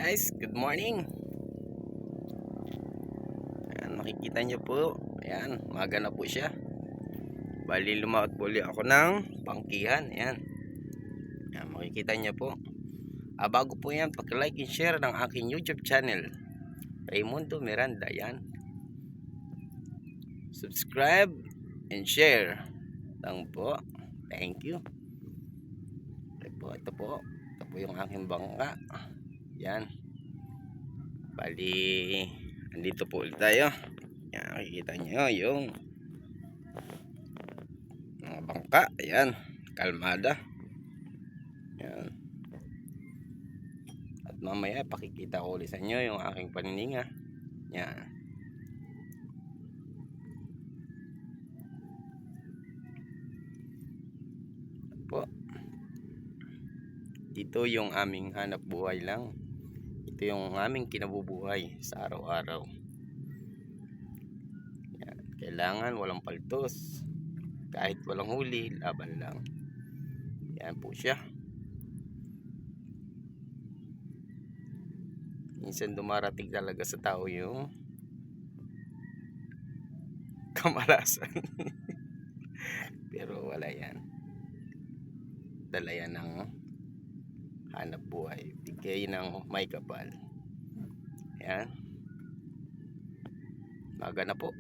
Guys, good morning. Ayan, makikita nyo po. Ayan, maga na po siya. Bali, lumakot po ulit ako ng pangkihan. Ayan. Ayan, makikita nyo po. Bago po yan, pag-like and share ng aking YouTube channel, Raymundo Miranda. Ayan. Subscribe and share lang po. Thank you. Ito po yung aking bangka. Yan. Bali, andito po ulit tayo. Yan, makikita nyo yung mga bangka. Ayan, kalmada. Yan. At mamaya pakikita ko ulit sa inyo yung aking panininga. Yan. Po. Ito yung aming hanap buhay lang. Ito yung aming kinabubuhay sa araw-araw. Yan. Kailangan walang paltos. Kahit walang huli, laban lang. Yan po siya. Minsan dumarating talaga sa tao yung kamalasan. Pero wala yan. Dala yan ng hanap buhay. Bigay ng may kapal. Yan. Maga na po.